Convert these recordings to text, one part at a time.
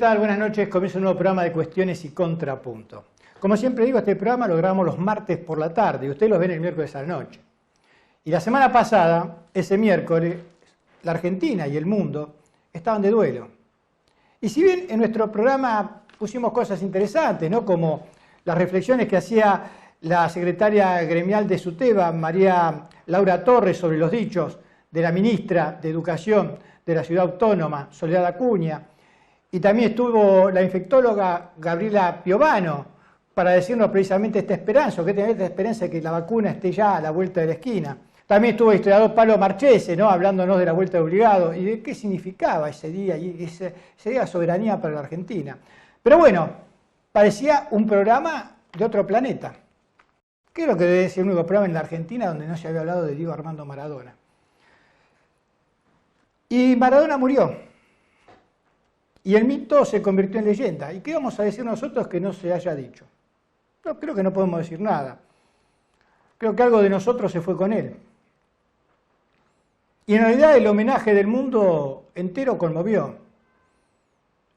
tal? Buenas noches. Comienza un nuevo programa de Cuestiones y Contrapunto. Como siempre digo, este programa lo grabamos los martes por la tarde y ustedes lo ven el miércoles a la noche. Y la semana pasada, ese miércoles, la Argentina y el mundo estaban de duelo. Y si bien en nuestro programa pusimos cosas interesantes, ¿no?, como las reflexiones que hacía la secretaria gremial de SUTEBA, María Laura Torres, sobre los dichos de la ministra de Educación de la Ciudad Autónoma, Soledad Acuña, y también estuvo la infectóloga Gabriela Piovano para decirnos precisamente esta esperanza, que tenemos esta esperanza de que la vacuna esté ya a la vuelta de la esquina. También estuvo el historiador Pablo Marchese, ¿no?, hablándonos de la vuelta de obligado y de qué significaba ese día y ese día de soberanía para la Argentina. Pero bueno, parecía un programa de otro planeta. Creo que debe ser el único programa en la Argentina donde no se había hablado de Diego Armando Maradona. Y Maradona murió. Y el mito se convirtió en leyenda. ¿Y qué vamos a decir nosotros que no se haya dicho? No, creo que no podemos decir nada. Creo que algo de nosotros se fue con él. Y en realidad el homenaje del mundo entero conmovió.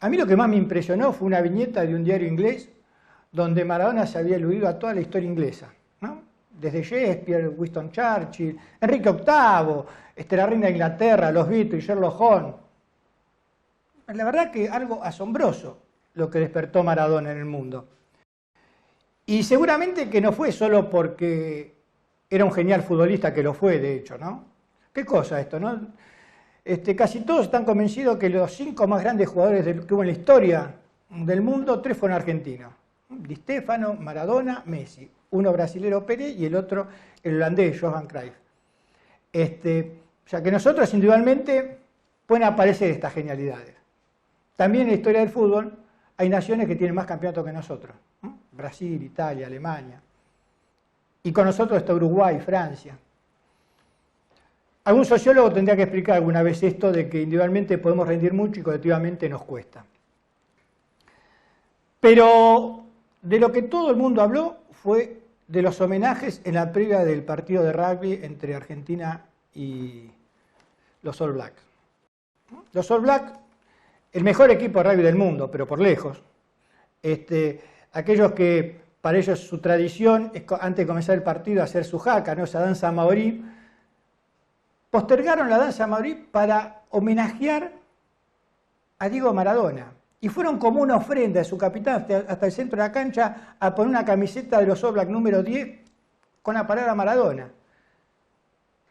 A mí lo que más me impresionó fue una viñeta de un diario inglés donde Maradona se había aludido a toda la historia inglesa, ¿no? Desde Shakespeare, Winston Churchill, Enrique VIII, la reina de Inglaterra, los Beatles, Sherlock Holmes. La verdad que algo asombroso lo que despertó Maradona en el mundo. Y seguramente que no fue solo porque era un genial futbolista, que lo fue de hecho, ¿no? ¿Qué cosa esto, no? Casi todos están convencidos que los 5 más grandes jugadores que hubo en la historia del mundo, 3 fueron argentinos. Di Stéfano, Maradona, Messi. Uno brasilero, Pelé, y el otro el holandés, Johan Cruyff. O sea que nosotros individualmente pueden aparecer estas genialidades. También en la historia del fútbol hay naciones que tienen más campeonatos que nosotros. Brasil, Italia, Alemania. Y con nosotros está Uruguay, Francia. Algún sociólogo tendría que explicar alguna vez esto de que individualmente podemos rendir mucho y colectivamente nos cuesta. Pero de lo que todo el mundo habló fue de los homenajes en la previa del partido de rugby entre Argentina y los All Blacks. Los All Blacks, el mejor equipo de rugby del mundo, pero por lejos. Aquellos que para ellos su tradición es antes de comenzar el partido hacer su haka, ¿no?, esa danza maorí, postergaron la danza maorí para homenajear a Diego Maradona. Y fueron como una ofrenda de su capitán hasta el centro de la cancha a poner una camiseta de los All Blacks número 10 con la palabra Maradona.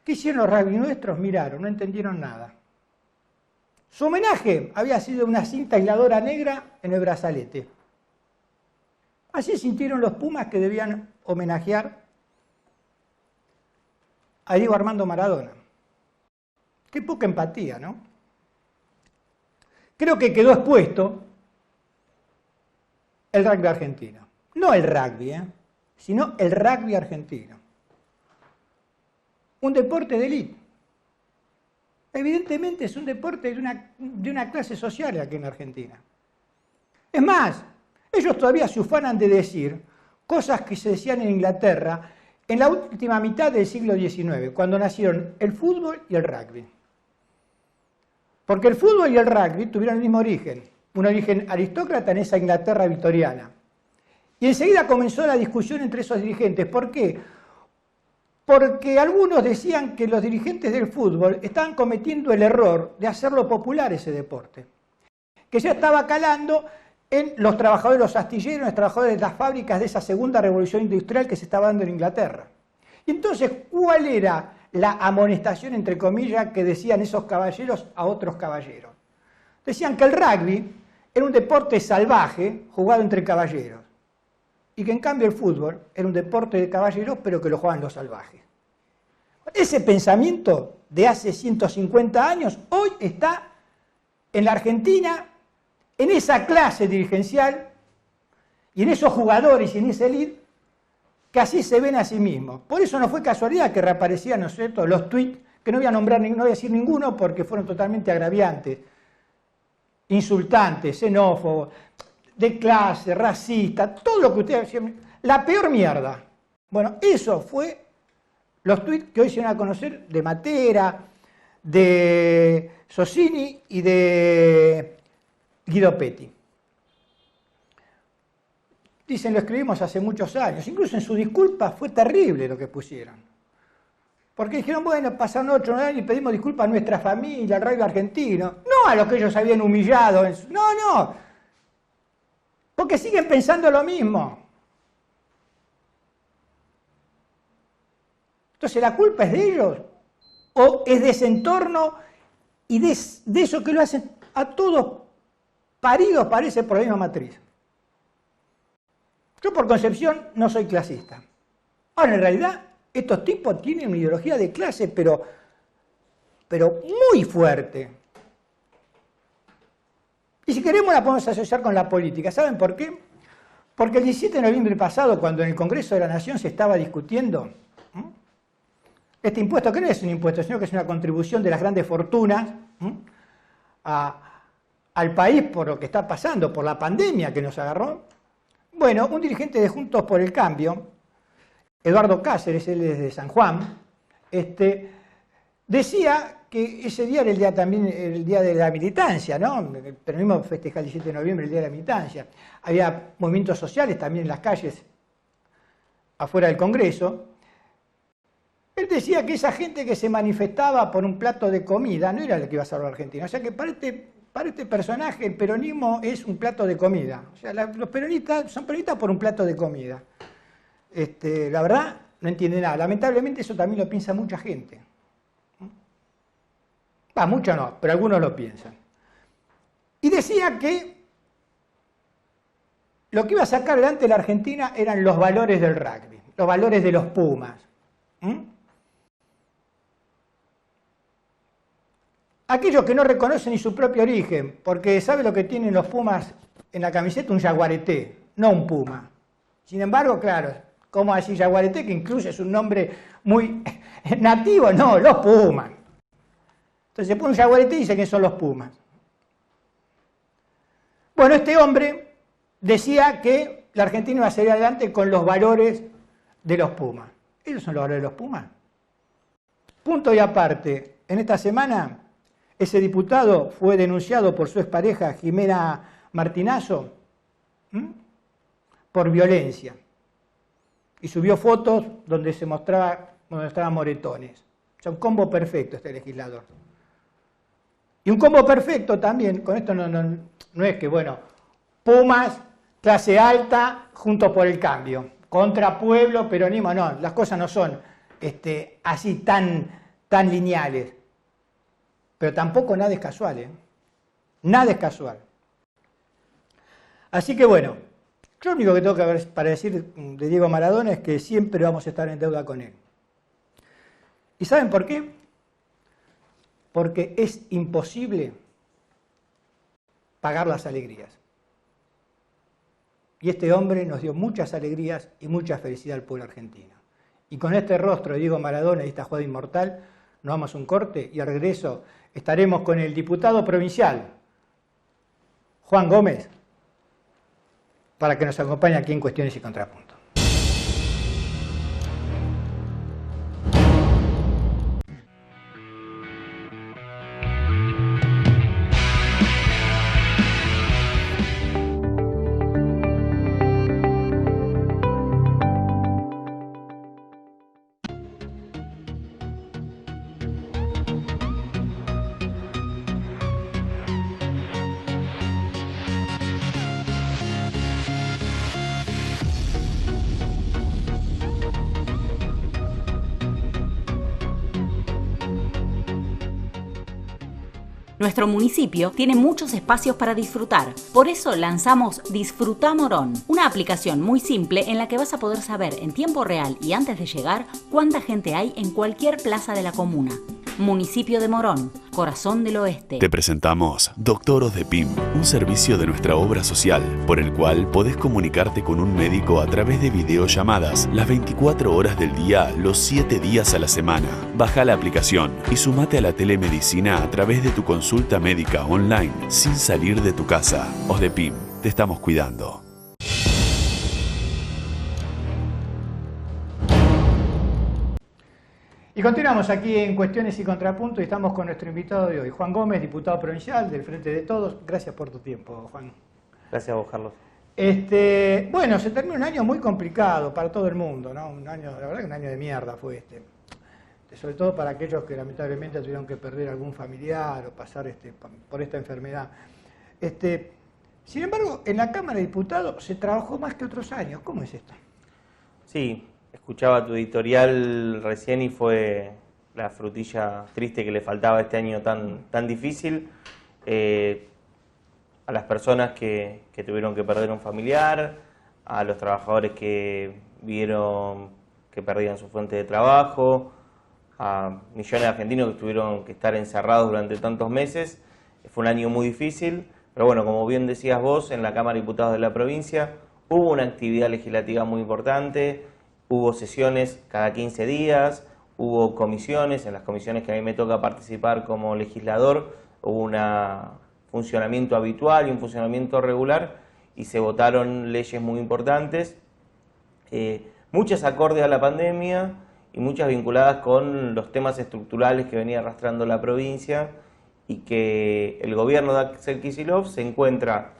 ¿Qué hicieron los rugby nuestros? Miraron, no entendieron nada. Su homenaje había sido una cinta aisladora negra en el brazalete. Así sintieron los Pumas que debían homenajear a Diego Armando Maradona. Qué poca empatía, ¿no? Creo que quedó expuesto el rugby argentino. No el rugby, sino el rugby argentino. Un deporte de élite. Evidentemente es un deporte de una clase social aquí en Argentina. Es más, ellos todavía se ufanan de decir cosas que se decían en Inglaterra en la última mitad del siglo XIX, cuando nacieron el fútbol y el rugby. Porque el fútbol y el rugby tuvieron el mismo origen, un origen aristócrata en esa Inglaterra victoriana. Y enseguida comenzó la discusión entre esos dirigentes. ¿Por qué? Porque algunos decían que los dirigentes del fútbol estaban cometiendo el error de hacerlo popular ese deporte, que ya estaba calando en los trabajadores, los astilleros, los trabajadores de las fábricas de esa segunda revolución industrial que se estaba dando en Inglaterra. Y entonces, ¿cuál era la amonestación, entre comillas, que decían esos caballeros a otros caballeros? Decían que el rugby era un deporte salvaje jugado entre caballeros y que en cambio el fútbol era un deporte de caballeros pero que lo jugaban los salvajes. Ese pensamiento de hace 150 años hoy está en la Argentina, en esa clase dirigencial y en esos jugadores y en esa elite que así se ven a sí mismos. Por eso no fue casualidad que reaparecían, ¿no es cierto?, los tweets, que no voy a nombrar, no voy a decir ninguno porque fueron totalmente agraviantes, insultantes, xenófobos, de clase, racista, todo lo que ustedes decían, la peor mierda. Bueno, eso fue los tweets que hoy se van a conocer de Matera, de Sossini y de Guido Petti. dicen, lo escribimos hace muchos años. Incluso en su disculpa fue terrible lo que pusieron. Porque dijeron, bueno, pasaron 8 años y pedimos disculpas a nuestra familia, al rey argentino. No a los que ellos habían humillado. No. Porque siguen pensando lo mismo. Entonces, ¿la culpa es de ellos? ¿O es de ese entorno y de eso que lo hacen a todos paridos, parece, por la misma matriz? Yo por concepción no soy clasista. Ahora, en realidad, estos tipos tienen una ideología de clase, pero muy fuerte. Y si queremos la podemos asociar con la política. ¿Saben por qué? Porque el 17 de noviembre pasado, cuando en el Congreso de la Nación se estaba discutiendo este impuesto, que no es un impuesto, sino que es una contribución de las grandes fortunas al país por lo que está pasando, por la pandemia que nos agarró. Bueno, un dirigente de Juntos por el Cambio, Eduardo Cáceres, él es de San Juan, decía que ese día era el día también el día de la militancia, ¿no? El peronismo festeja el 17 de noviembre, el día de la militancia. Había movimientos sociales también en las calles afuera del Congreso. Él decía que esa gente que se manifestaba por un plato de comida no era la que iba a salvar a Argentina. O sea que para este personaje el peronismo es un plato de comida. O sea, los peronistas son peronistas por un plato de comida. La verdad, no entiende nada. Lamentablemente eso también lo piensa mucha gente. Mucho no, pero algunos lo piensan. Y decía que lo que iba a sacar adelante la Argentina eran los valores del rugby, los valores de los Pumas. Aquellos que no reconocen ni su propio origen, porque ¿sabe lo que tienen los Pumas en la camiseta? Un jaguareté, no un puma. Sin embargo, claro, ¿cómo así jaguareté? Que incluso es un nombre muy nativo, no, los Pumas. Entonces se pone un jaguareté y dice que son los Pumas. Bueno, este hombre decía que la Argentina iba a salir adelante con los valores de los Pumas. ¿Esos son los valores de los Pumas? Punto y aparte, en esta semana ese diputado fue denunciado por su expareja Jimena Martinazo por violencia y subió fotos donde se mostraban moretones. O sea, un combo perfecto este legislador. Y un combo perfecto también, con esto no es que, bueno, Pumas, clase alta, Juntos por el Cambio, contra pueblo, peronismo, no, las cosas no son así tan lineales. Pero tampoco nada es casual, ¿eh? Nada es casual. Así que bueno, yo lo único que tengo para decir de Diego Maradona es que siempre vamos a estar en deuda con él. ¿Y saben por qué? Porque es imposible pagar las alegrías. Y este hombre nos dio muchas alegrías y mucha felicidad al pueblo argentino. Y con este rostro de Diego Maradona y esta jugada inmortal, nos vamos a un corte y al regreso estaremos con el diputado provincial, Juan Gómez, para que nos acompañe aquí en Cuestiones y Contrapuntos. Nuestro municipio tiene muchos espacios para disfrutar. Por eso lanzamos Disfruta Morón, una aplicación muy simple en la que vas a poder saber en tiempo real y antes de llegar cuánta gente hay en cualquier plaza de la comuna. Municipio de Morón, corazón del oeste. Te presentamos Doctor Osdepim, un servicio de nuestra obra social, por el cual podés comunicarte con un médico a través de videollamadas las 24 horas del día, los 7 días a la semana. Baja la aplicación y sumate a la telemedicina a través de tu consulta médica online, sin salir de tu casa. Osdepim, te estamos cuidando. Y continuamos aquí en Cuestiones y Contrapuntos y estamos con nuestro invitado de hoy, Juan Gómez, diputado provincial del Frente de Todos. Gracias por tu tiempo, Juan. Gracias a vos, Carlos. Bueno, se terminó un año muy complicado para todo el mundo, ¿no? Un año, la verdad que un año de mierda fue sobre todo para aquellos que lamentablemente tuvieron que perder algún familiar o pasar por esta enfermedad. Sin embargo, en la Cámara de Diputados se trabajó más que otros años. ¿Cómo es esto? Sí, escuchaba tu editorial recién y fue la frutilla triste que le faltaba este año tan difícil. A las personas que tuvieron que perder un familiar, a los trabajadores que vieron que perdían su fuente de trabajo, a millones de argentinos que tuvieron que estar encerrados durante tantos meses. Fue un año muy difícil, pero bueno, como bien decías vos, en la Cámara de Diputados de la provincia hubo una actividad legislativa muy importante, hubo sesiones cada 15 días, hubo comisiones, en las comisiones que a mí me toca participar como legislador, hubo un funcionamiento habitual y un funcionamiento regular y se votaron leyes muy importantes, muchas acordes a la pandemia y muchas vinculadas con los temas estructurales que venía arrastrando la provincia y que el gobierno de Axel Kicillof se encuentra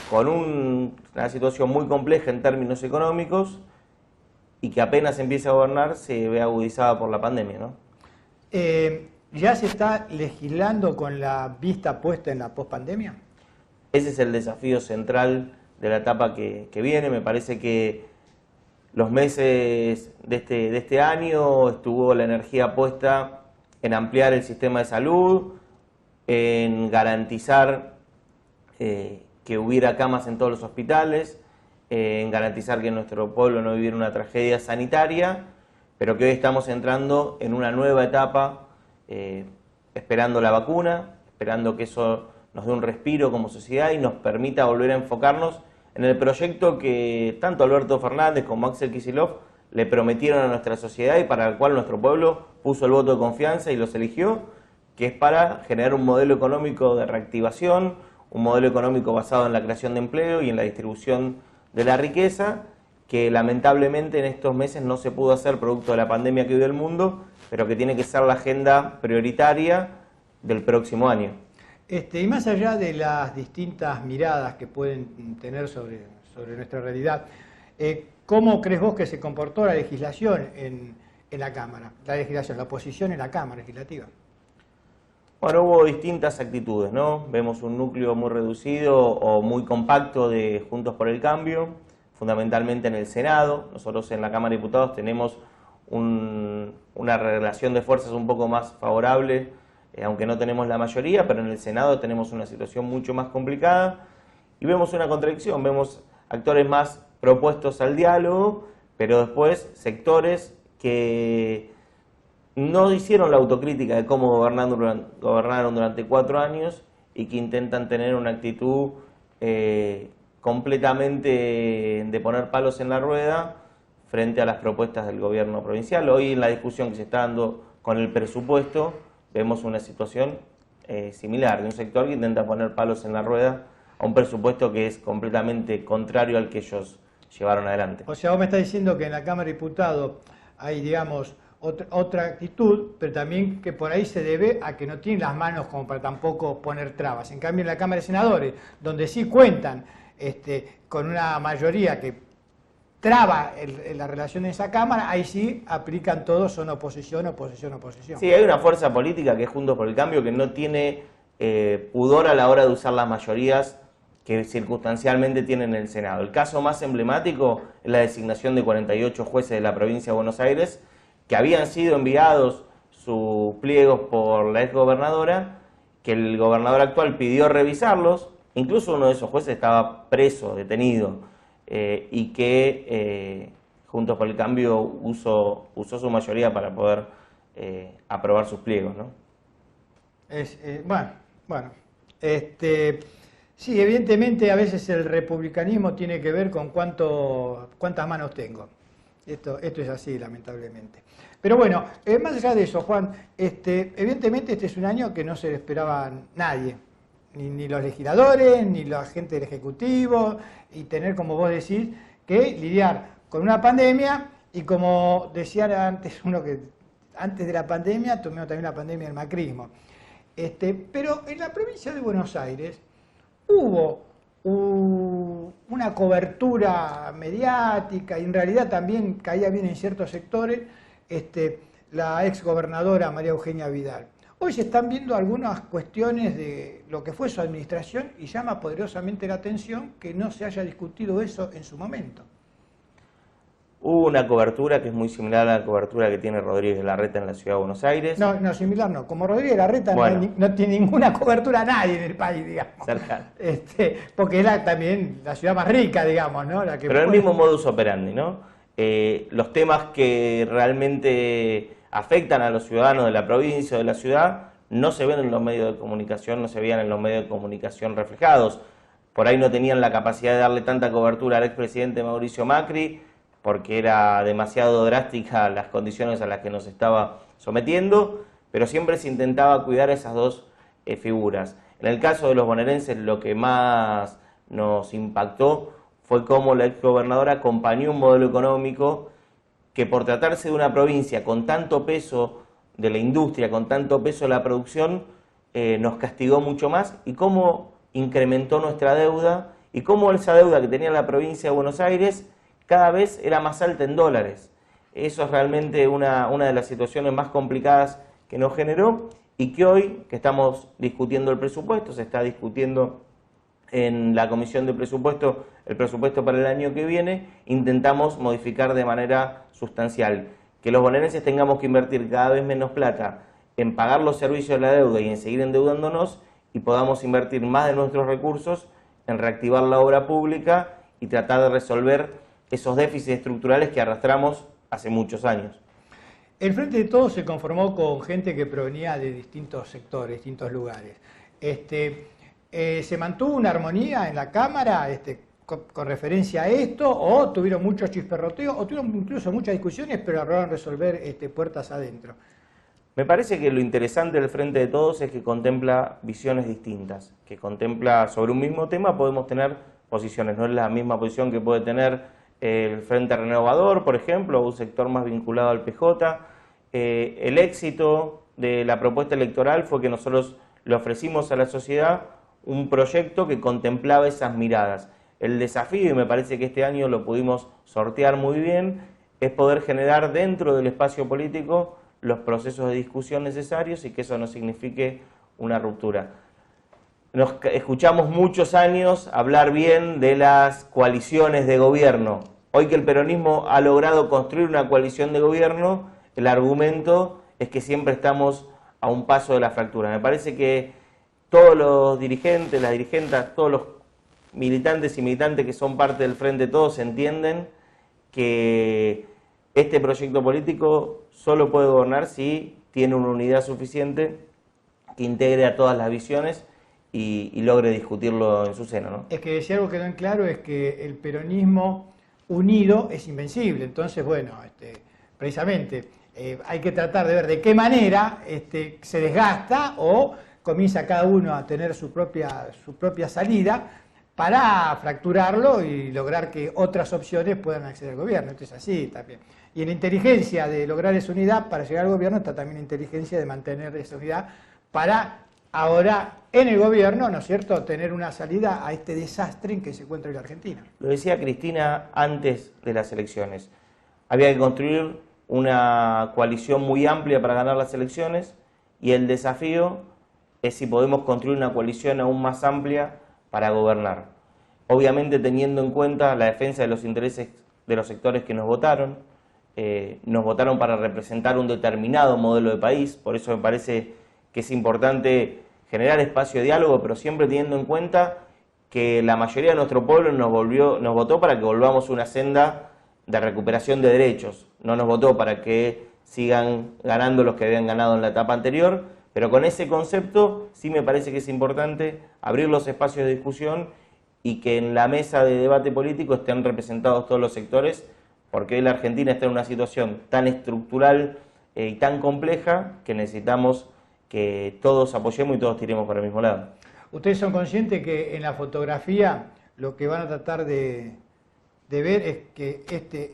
con una situación muy compleja en términos económicos y que apenas empieza a gobernar se ve agudizada por la pandemia, ¿no? ¿Ya se está legislando con la vista puesta en la pospandemia? Ese es el desafío central de la etapa que viene. Me parece que los meses de este año estuvo la energía puesta en ampliar el sistema de salud, en garantizar que hubiera camas en todos los hospitales, en garantizar que nuestro pueblo no viviera una tragedia sanitaria, pero que hoy estamos entrando en una nueva etapa, esperando la vacuna, esperando que eso nos dé un respiro como sociedad y nos permita volver a enfocarnos en el proyecto que tanto Alberto Fernández como Axel Kicillof le prometieron a nuestra sociedad y para el cual nuestro pueblo puso el voto de confianza y los eligió, que es para generar un modelo económico de reactivación, un modelo económico basado en la creación de empleo y en la distribución de la riqueza, que lamentablemente en estos meses no se pudo hacer producto de la pandemia que vive el mundo, pero que tiene que ser la agenda prioritaria del próximo año. Y más allá de las distintas miradas que pueden tener sobre nuestra realidad, ¿cómo crees vos que se comportó la legislación en la Cámara? La oposición en la Cámara Legislativa. Bueno, hubo distintas actitudes, ¿no? Vemos un núcleo muy reducido o muy compacto de Juntos por el Cambio, fundamentalmente en el Senado. Nosotros en la Cámara de Diputados tenemos una relación de fuerzas un poco más favorable, aunque no tenemos la mayoría, pero en el Senado tenemos una situación mucho más complicada y vemos una contradicción, vemos actores más propuestos al diálogo, pero después sectores que no hicieron la autocrítica de cómo gobernaron durante 4 años y que intentan tener una actitud completamente de poner palos en la rueda frente a las propuestas del gobierno provincial. Hoy en la discusión que se está dando con el presupuesto vemos una situación similar, de un sector que intenta poner palos en la rueda a un presupuesto que es completamente contrario al que ellos llevaron adelante. O sea, vos me estás diciendo que en la Cámara de Diputados hay, digamos, otra actitud, pero también que por ahí se debe a que no tienen las manos como para tampoco poner trabas. En cambio, en la Cámara de Senadores, donde sí cuentan con una mayoría que traba la relación en esa Cámara, ahí sí aplican todos, son oposición, oposición, oposición. Sí, hay una fuerza política que es Juntos por el Cambio que no tiene pudor a la hora de usar las mayorías que circunstancialmente tienen en el Senado. El caso más emblemático es la designación de 48 jueces de la provincia de Buenos Aires que habían sido enviados sus pliegos por la exgobernadora, que el gobernador actual pidió revisarlos, incluso uno de esos jueces estaba preso, detenido, y que Juntos por el Cambio usó su mayoría para poder aprobar sus pliegos, ¿no? Sí, evidentemente a veces el republicanismo tiene que ver con cuántas manos tengo. Esto es así, lamentablemente. Pero bueno, más allá de eso, Juan, evidentemente este es un año que no se le esperaba a nadie, ni los legisladores, ni la gente del Ejecutivo, y tener, como vos decís, que lidiar con una pandemia, y como decía antes uno que antes de la pandemia, tuvimos también la pandemia del macrismo. Pero en la provincia de Buenos Aires hubo una cobertura mediática y en realidad también caía bien en ciertos sectores la ex gobernadora María Eugenia Vidal. Hoy se están viendo algunas cuestiones de lo que fue su administración y llama poderosamente la atención que no se haya discutido eso en su momento. Hubo una cobertura que es muy similar a la cobertura que tiene Rodríguez Larreta en la Ciudad de Buenos Aires. No, similar no. Como Rodríguez Larreta bueno, no tiene ninguna cobertura a nadie en el país, digamos. Cercano. Porque es también la ciudad más rica, digamos, ¿no? La que pero el mismo modus operandi, ¿no? Los temas que realmente afectan a los ciudadanos de la provincia o de la ciudad no se ven en los medios de comunicación, no se veían en los medios de comunicación reflejados. Por ahí no tenían la capacidad de darle tanta cobertura al expresidente Mauricio Macri, porque era demasiado drástica las condiciones a las que nos estaba sometiendo, pero siempre se intentaba cuidar esas dos figuras. En el caso de los bonaerenses, lo que más nos impactó fue cómo la exgobernadora acompañó un modelo económico que, por tratarse de una provincia con tanto peso de la industria, con tanto peso de la producción, nos castigó mucho más, y cómo incrementó nuestra deuda, y cómo esa deuda que tenía la provincia de Buenos Aires cada vez era más alta en dólares. Eso es realmente una de las situaciones más complicadas que nos generó, y que hoy, que estamos discutiendo el presupuesto, se está discutiendo en la Comisión de Presupuesto el presupuesto para el año que viene, intentamos modificar de manera sustancial. Que los bonaerenses tengamos que invertir cada vez menos plata en pagar los servicios de la deuda y en seguir endeudándonos, y podamos invertir más de nuestros recursos en reactivar la obra pública y tratar de resolver esos déficits estructurales que arrastramos hace muchos años. El Frente de Todos se conformó con gente que provenía de distintos sectores, distintos lugares. ¿Se mantuvo una armonía en la Cámara con referencia a esto, o tuvieron muchos chisperroteos, o tuvieron incluso muchas discusiones, pero lograron resolver puertas adentro? Me parece que lo interesante del Frente de Todos es que contempla visiones distintas, que contempla sobre un mismo tema podemos tener posiciones, no es la misma posición que puede tener el Frente Renovador, por ejemplo, o un sector más vinculado al PJ. El éxito de la propuesta electoral fue que nosotros le ofrecimos a la sociedad un proyecto que contemplaba esas miradas. El desafío, y me parece que este año lo pudimos sortear muy bien, es poder generar dentro del espacio político los procesos de discusión necesarios y que eso no signifique una ruptura. Nos escuchamos muchos años hablar bien de las coaliciones de gobierno. Hoy que el peronismo ha logrado construir una coalición de gobierno, el argumento es que siempre estamos a un paso de la fractura. Me parece que todos los dirigentes, las dirigentes, todos los militantes y militantes que son parte del Frente Todos entienden que este proyecto político solo puede gobernar si tiene una unidad suficiente que integre a todas las visiones y logre discutirlo en su seno, ¿no? Es que si algo quedó en claro es que el peronismo unido es invencible. Entonces, bueno, precisamente hay que tratar de ver de qué manera se desgasta o comienza cada uno a tener su propia salida para fracturarlo y lograr que otras opciones puedan acceder al gobierno. Esto es así también. Y en la inteligencia de lograr esa unidad para llegar al gobierno está también la inteligencia de mantener esa unidad para ahora en el gobierno, ¿no es cierto?, tener una salida a este desastre en que se encuentra la Argentina. Lo decía Cristina antes de las elecciones. Había que construir una coalición muy amplia para ganar las elecciones, y el desafío es si podemos construir una coalición aún más amplia para gobernar. Obviamente teniendo en cuenta la defensa de los intereses de los sectores que nos votaron para representar un determinado modelo de país. Por eso me parece que es importante generar espacio de diálogo, pero siempre teniendo en cuenta que la mayoría de nuestro pueblo nos votó para que volvamos a una senda de recuperación de derechos. No nos votó para que sigan ganando los que habían ganado en la etapa anterior, pero con ese concepto sí me parece que es importante abrir los espacios de discusión y que en la mesa de debate político estén representados todos los sectores, porque hoy la Argentina está en una situación tan estructural y tan compleja que necesitamos que todos apoyemos y todos tiremos para el mismo lado. ¿Ustedes son conscientes que en la fotografía lo que van a tratar de ver es que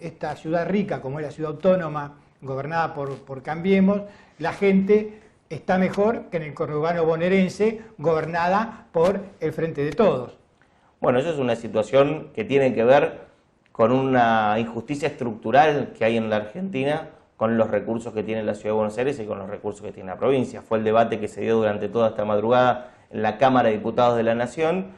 esta ciudad rica, como es la ciudad autónoma, gobernada por Cambiemos, la gente está mejor que en el conurbano bonaerense, gobernada por el Frente de Todos? Bueno, eso es una situación que tiene que ver con una injusticia estructural que hay en la Argentina, con los recursos que tiene la Ciudad de Buenos Aires y con los recursos que tiene la provincia. Fue el debate que se dio durante toda esta madrugada en la Cámara de Diputados de la Nación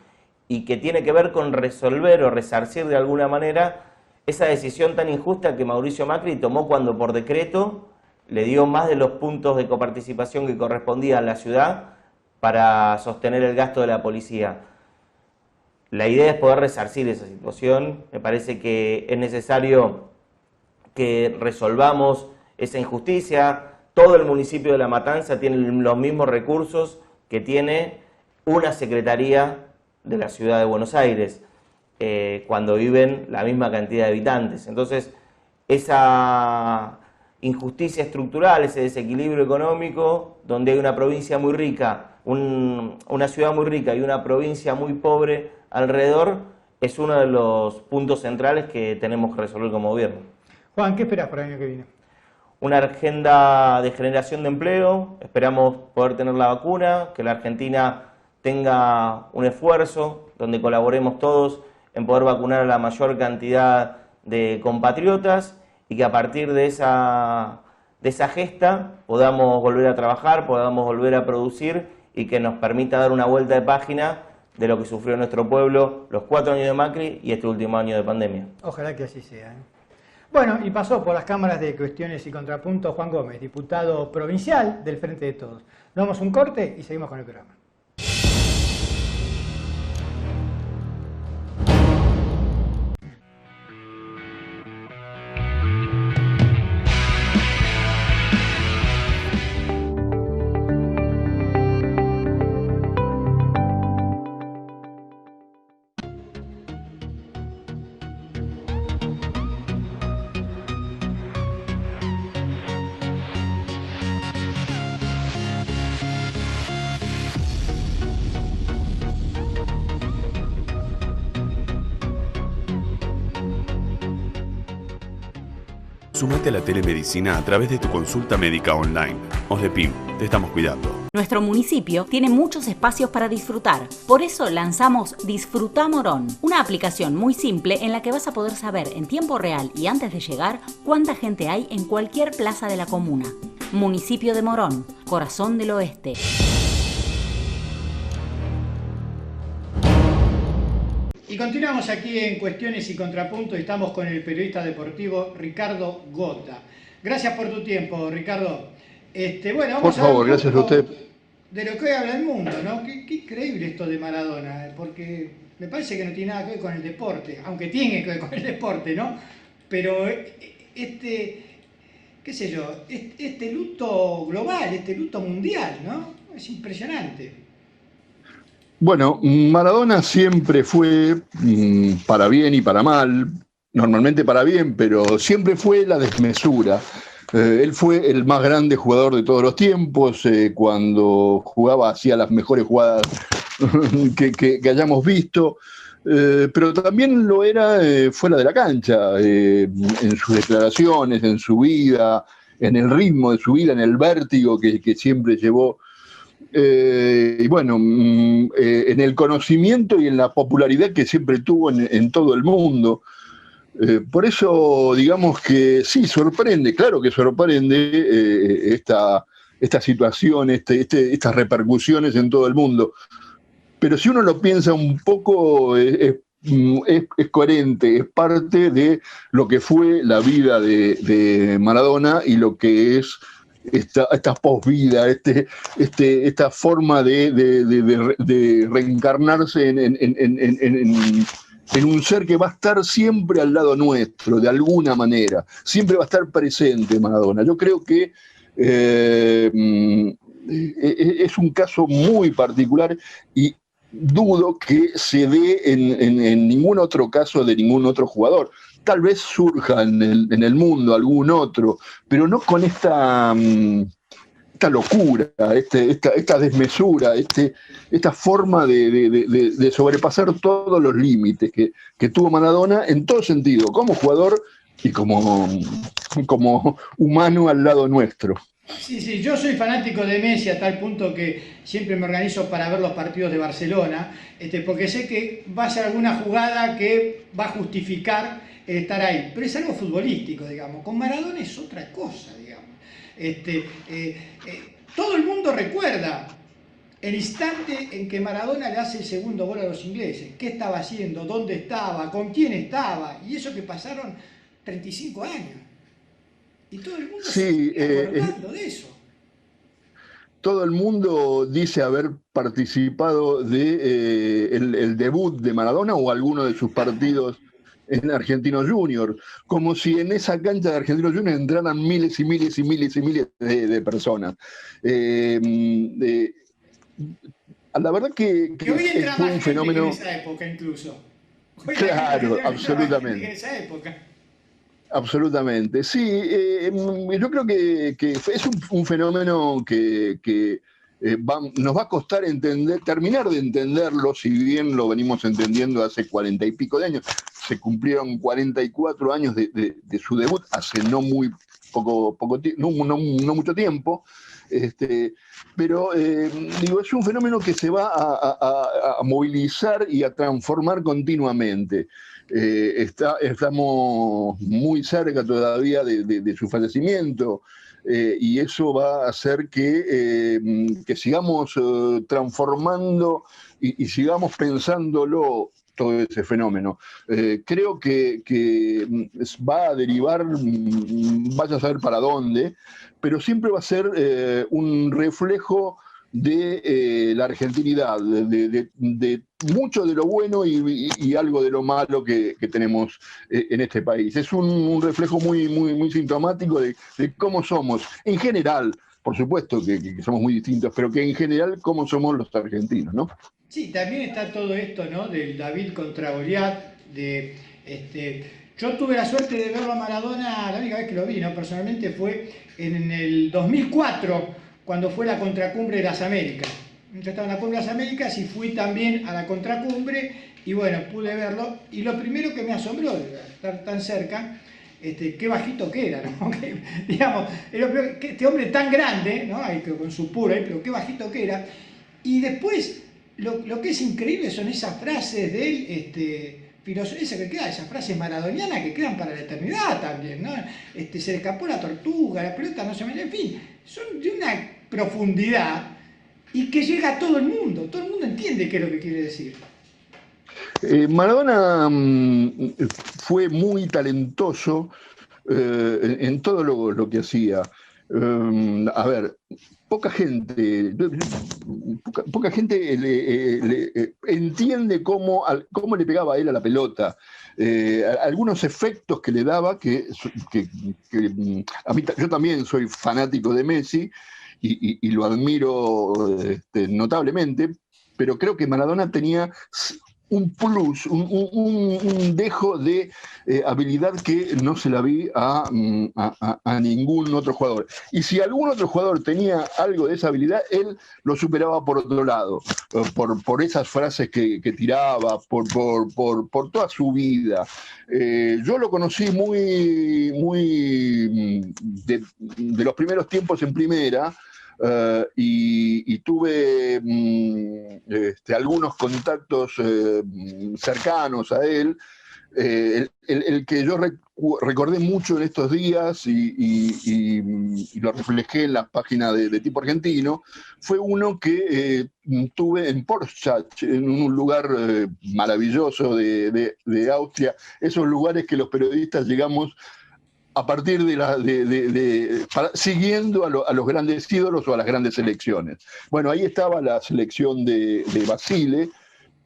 y que tiene que ver con resolver o resarcir de alguna manera esa decisión tan injusta que Mauricio Macri tomó cuando por decreto le dio más de los puntos de coparticipación que correspondía a la ciudad para sostener el gasto de la policía. La idea es poder resarcir esa situación. Me parece que es necesario que resolvamos esa injusticia. Todo el municipio de La Matanza tiene los mismos recursos que tiene una secretaría de la Ciudad de Buenos Aires, cuando viven la misma cantidad de habitantes. Entonces, esa injusticia estructural, ese desequilibrio económico, donde hay una provincia muy rica, una ciudad muy rica y una provincia muy pobre alrededor, es uno de los puntos centrales que tenemos que resolver como gobierno. Juan, ¿qué esperás para el año que viene? Una agenda de generación de empleo, esperamos poder tener la vacuna, que la Argentina tenga un esfuerzo donde colaboremos todos en poder vacunar a la mayor cantidad de compatriotas y que a partir de esa gesta podamos volver a trabajar, podamos volver a producir y que nos permita dar una vuelta de página de lo que sufrió nuestro pueblo los 4 años de Macri y este último año de pandemia. Ojalá que así sea, ¿eh? Bueno, y pasó por las cámaras de Cuestiones y Contrapuntos Juan Gómez, diputado provincial del Frente de Todos. Nos damos un corte y seguimos con el programa. Sumate a la telemedicina a través de tu consulta médica online. OSDEPIM, te estamos cuidando. Nuestro municipio tiene muchos espacios para disfrutar. Por eso lanzamos Disfruta Morón, una aplicación muy simple en la que vas a poder saber en tiempo real y antes de llegar cuánta gente hay en cualquier plaza de la comuna. Municipio de Morón, corazón del oeste. Y continuamos aquí en Cuestiones y Contrapuntos y estamos con el periodista deportivo Ricardo Gota. Gracias por tu tiempo, Ricardo. Bueno, vamos por favor, gracias a usted. De lo que hoy habla el mundo, ¿no? Qué increíble esto de Maradona, porque me parece que no tiene nada que ver con el deporte, aunque tiene que ver con el deporte, ¿no? Pero qué sé yo, este luto global, este luto mundial, ¿no? Es impresionante. Bueno, Maradona siempre fue, para bien y para mal, normalmente para bien, pero siempre fue la desmesura. Él fue el más grande jugador de todos los tiempos, cuando jugaba hacía las mejores jugadas que hayamos visto, pero también lo era fuera de la cancha, en sus declaraciones, en su vida, en el ritmo de su vida, en el vértigo que siempre llevó. Y bueno, en el conocimiento y en la popularidad que siempre tuvo en todo el mundo. Por eso, digamos que sí, sorprende, claro que sorprende esta situación, estas repercusiones en todo el mundo. Pero si uno lo piensa un poco, es coherente, es parte de lo que fue la vida de Maradona y lo que es esta posvida, esta forma de reencarnarse en un ser que va a estar siempre al lado nuestro, de alguna manera. Siempre va a estar presente Maradona. Yo creo que es un caso muy particular y dudo que se dé en ningún otro caso de ningún otro jugador. Tal vez surja en el mundo algún otro, pero no con esta locura, esta desmesura, esta forma de sobrepasar todos los límites que tuvo Maradona en todo sentido, como jugador y como humano al lado nuestro. Sí, sí, yo soy fanático de Messi a tal punto que siempre me organizo para ver los partidos de Barcelona, porque sé que va a ser alguna jugada que va a justificar el estar ahí. Pero es algo futbolístico, digamos. Con Maradona es otra cosa, digamos. Todo el mundo recuerda el instante en que Maradona le hace el segundo gol a los ingleses. ¿Qué estaba haciendo? ¿Dónde estaba? ¿Con quién estaba? Y eso que pasaron 35 años. Y todo el mundo se Sí, sigue acordando de eso. todo el mundo dice haber participado de el debut de Maradona o alguno de sus partidos en Argentinos Junior, como si en esa cancha de Argentinos Junior entraran miles y miles y miles y miles de personas. La verdad Que hoy entra fue más un gente que en fenómeno, esa época incluso. Hoy la gente claro, argentina entra más gente que en absolutamente. esa época. Absolutamente, sí. Yo creo que es un fenómeno que nos va a costar terminar de entenderlo, si bien lo venimos entendiendo hace 40 y pico de años. Se cumplieron 44 años de su debut, hace no muy no mucho tiempo. Pero digo, es un fenómeno que se va a movilizar y a transformar continuamente. Estamos muy cerca todavía de su fallecimiento, y eso va a hacer que sigamos transformando y sigamos pensándolo todo ese fenómeno. Creo que va a derivar, vaya a saber para dónde, pero siempre va a ser un reflejo de la argentinidad, de mucho de lo bueno y algo de lo malo que tenemos en este país. Es un reflejo muy sintomático de cómo somos, en general, por supuesto que somos muy distintos, pero que en general cómo somos los argentinos, ¿no? Sí, también está todo esto, ¿no? Del David contra Goliat, yo tuve la suerte de verlo a Maradona, la única vez que lo vi, ¿no? Personalmente fue en el 2004, cuando fue la contracumbre de las Américas. Yo estaba en la cumbre de las Américas y fui también a la contracumbre y bueno, pude verlo. Y lo primero que me asombró de estar tan cerca, qué bajito que era, ¿no? Digamos, este hombre tan grande, ¿no? Con su puro, pero qué bajito que era. Y después, lo que es increíble son esas frases de él, filosofía que queda, esas frases maradonianas que quedan para la eternidad también, ¿no? Se le escapó la tortuga, la pelota no se me... En fin, son de una profundidad y que llega a todo el mundo entiende qué es lo que quiere decir. Maradona fue muy talentoso en todo lo que hacía. A ver, poca gente entiende cómo le pegaba a él a la pelota. Algunos efectos que le daba, a mí, yo también soy fanático de Messi y lo admiro notablemente, pero creo que Maradona tenía un plus, un dejo de habilidad que no se la vi a ningún otro jugador. Y si algún otro jugador tenía algo de esa habilidad, él lo superaba por otro lado, por esas frases que tiraba, por toda su vida. Yo lo conocí muy de los primeros tiempos en primera. Y tuve algunos contactos cercanos a él. El que yo recordé mucho en estos días y lo reflejé en la página de Tipo Argentino, fue uno que tuve en Porschach, en un lugar maravilloso de Austria, esos lugares que los periodistas llegamos a partir siguiendo a los grandes ídolos o a las grandes selecciones. Bueno, ahí estaba la selección de Basile,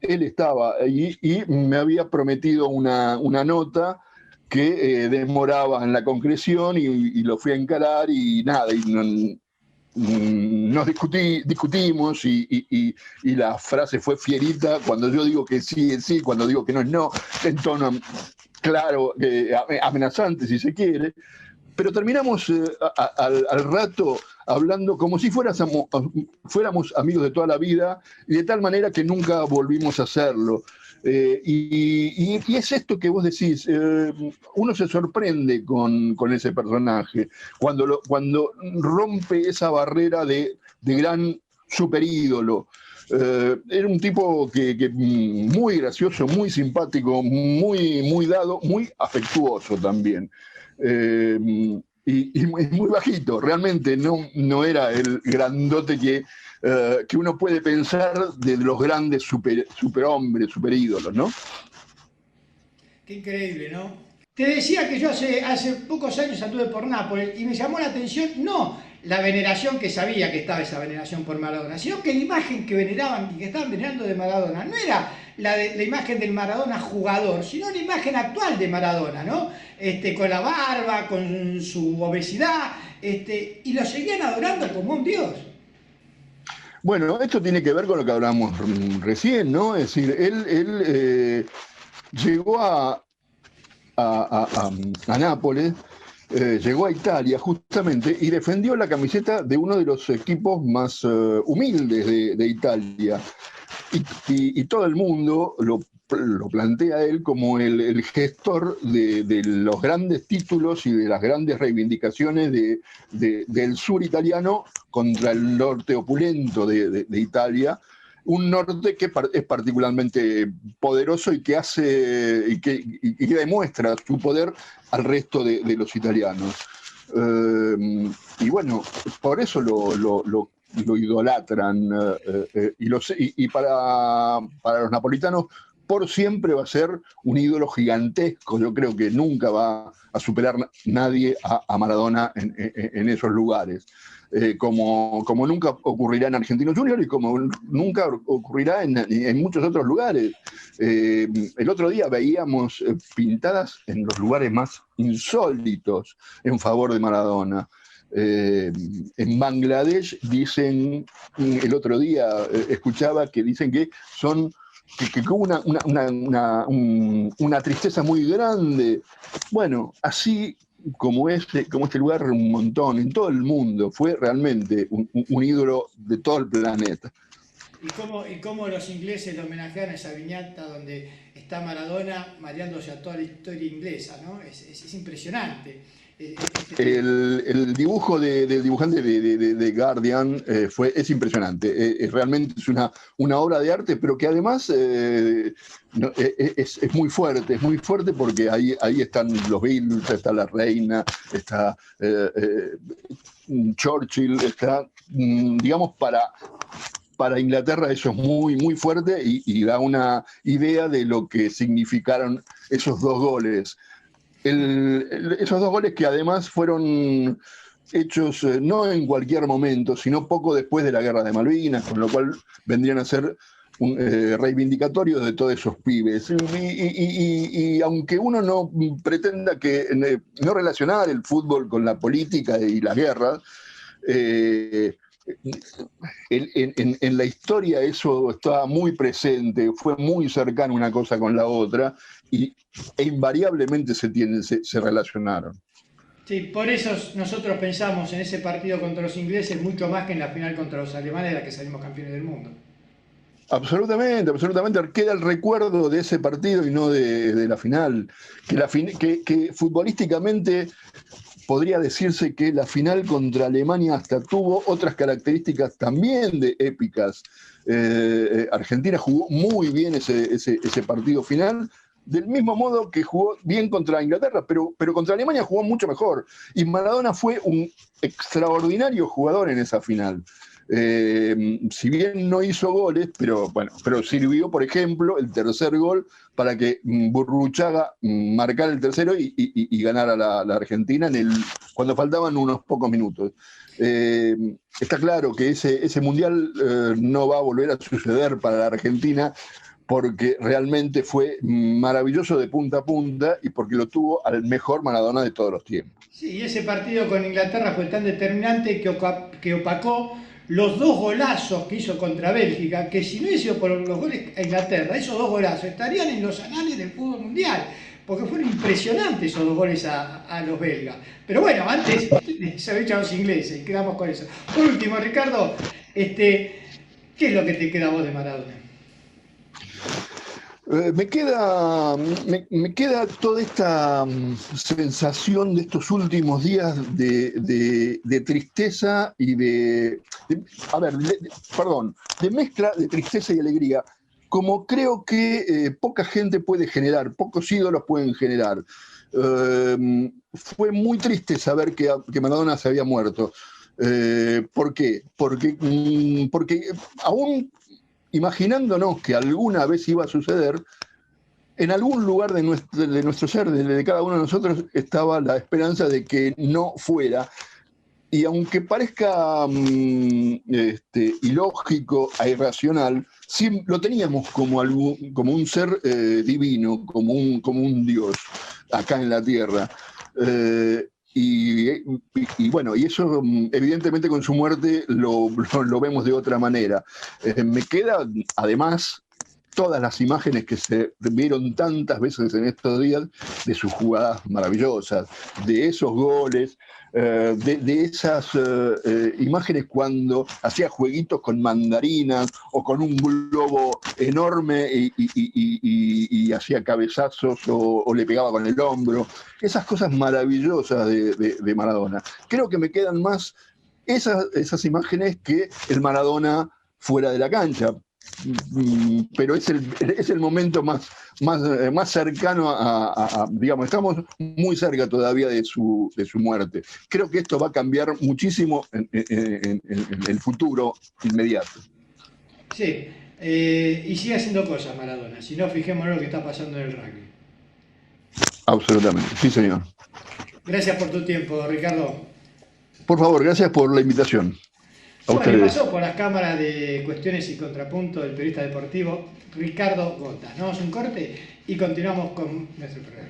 él estaba ahí y me había prometido una nota que demoraba en la concreción y lo fui a encarar y nada, nos discutimos y la frase fue fierita: cuando yo digo que sí es sí, cuando digo que no es no, en tono claro, amenazante si se quiere, pero terminamos al rato hablando como si fuéramos amigos de toda la vida y de tal manera que nunca volvimos a hacerlo. Y es esto que vos decís, uno se sorprende con ese personaje, cuando rompe esa barrera de gran superídolo. Era un tipo que muy gracioso, muy simpático, muy dado, muy afectuoso también. Y muy bajito, realmente no era el grandote que uno puede pensar de los grandes superhombres, superídolos, ¿no? Qué increíble, ¿no? Te decía que yo hace pocos años anduve por Nápoles y me llamó la atención no la veneración, que sabía que estaba esa veneración por Maradona, sino que la imagen que veneraban y que estaban venerando de Maradona no era la imagen del Maradona jugador, sino la imagen actual de Maradona, ¿no? Con la barba, con su obesidad, y lo seguían adorando como un dios. Bueno, esto tiene que ver con lo que hablamos recién, ¿no? Es decir, él llegó a Nápoles, llegó a Italia justamente y defendió la camiseta de uno de los equipos más humildes de Italia. Y todo el mundo lo plantea a él como el gestor de los grandes títulos y de las grandes reivindicaciones del sur italiano contra el norte opulento de Italia. Un norte que es particularmente poderoso y que hace y que demuestra su poder al resto de los italianos. Y bueno, por eso lo idolatran. Y para los napolitanos, por siempre va a ser un ídolo gigantesco. Yo creo que nunca va a superar nadie a Maradona en esos lugares. Como nunca ocurrirá en Argentinos Juniors y como nunca ocurrirá en muchos otros lugares. El otro día veíamos pintadas en los lugares más insólitos en favor de Maradona. En Bangladesh dicen, el otro día escuchaba que dicen que hubo una tristeza muy grande. Bueno, así como este lugar, un montón, en todo el mundo, fue realmente un ídolo de todo el planeta. ¿Y cómo los ingleses lo homenajean a esa viñata donde está Maradona mareándose a toda la historia inglesa, ¿no? Es impresionante. El dibujo del dibujante de Guardian es impresionante. Realmente es una obra de arte, pero que además es muy fuerte porque ahí están los Beatles, está la reina, está Churchill, está, digamos, para Inglaterra eso es muy fuerte y da una idea de lo que significaron esos dos goles. Esos dos goles que además fueron hechos no en cualquier momento, sino poco después de la Guerra de Malvinas, con lo cual vendrían a ser reivindicatorios de todos esos pibes. Y aunque uno no pretenda no relacionar el fútbol con la política y las guerras, en la historia eso estaba muy presente, fue muy cercano una cosa con la otra e invariablemente se relacionaron. Sí, por eso nosotros pensamos en ese partido contra los ingleses mucho más que en la final contra los alemanes, de la que salimos campeones del mundo. Absolutamente. Queda el recuerdo de ese partido y no de la final. Que futbolísticamente podría decirse que la final contra Alemania hasta tuvo otras características también de épicas. Argentina jugó muy bien ese partido final, del mismo modo que jugó bien contra Inglaterra, pero contra Alemania jugó mucho mejor. Y Maradona fue un extraordinario jugador en esa final. Si bien no hizo goles, pero sirvió, por ejemplo, el tercer gol para que Burruchaga marcara el tercero y ganara la Argentina cuando faltaban unos pocos minutos. Está claro que ese mundial no va a volver a suceder para la Argentina, porque realmente fue maravilloso de punta a punta y porque lo tuvo al mejor Maradona de todos los tiempos. Sí, y ese partido con Inglaterra fue tan determinante que opacó los dos golazos que hizo contra Bélgica, que si no hubiese sido por los goles a Inglaterra, esos dos golazos estarían en los anales del fútbol mundial, porque fueron impresionantes esos dos goles a los belgas. Pero bueno, antes se habían echado los ingleses y quedamos con eso. Por último, Ricardo, ¿qué es lo que te queda a vos de Maradona? Me queda toda esta sensación de estos últimos días de tristeza y de mezcla de tristeza y alegría, como creo que poca gente puede generar, pocos ídolos pueden generar. Fue muy triste saber que Maradona se había muerto. ¿Por qué? Porque aún imaginándonos que alguna vez iba a suceder, en algún lugar de nuestro ser, de cada uno de nosotros, estaba la esperanza de que no fuera. Y aunque parezca ilógico e irracional, sí lo teníamos como un ser divino, como un Dios acá en la tierra. Bueno, y eso evidentemente con su muerte lo vemos de otra manera. Me queda, además, todas las imágenes que se vieron tantas veces en estos días de sus jugadas maravillosas, de esos goles, de esas imágenes cuando hacía jueguitos con mandarinas o con un globo enorme y hacía cabezazos o le pegaba con el hombro. Esas cosas maravillosas de Maradona. Creo que me quedan más esas imágenes que el Maradona fuera de la cancha. Pero es el momento más cercano digamos, estamos muy cerca todavía de su muerte. Creo que esto va a cambiar muchísimo en el futuro inmediato. Sí, y sigue haciendo cosas Maradona, si no fijémonos lo que está pasando en el rugby. Absolutamente, sí señor. Gracias por tu tiempo, Ricardo. Por favor, gracias por la invitación. Bueno, y pasó por las cámaras de Cuestiones y Contrapunto del periodista deportivo Ricardo Gota. Nos damos un corte y continuamos con nuestro programa.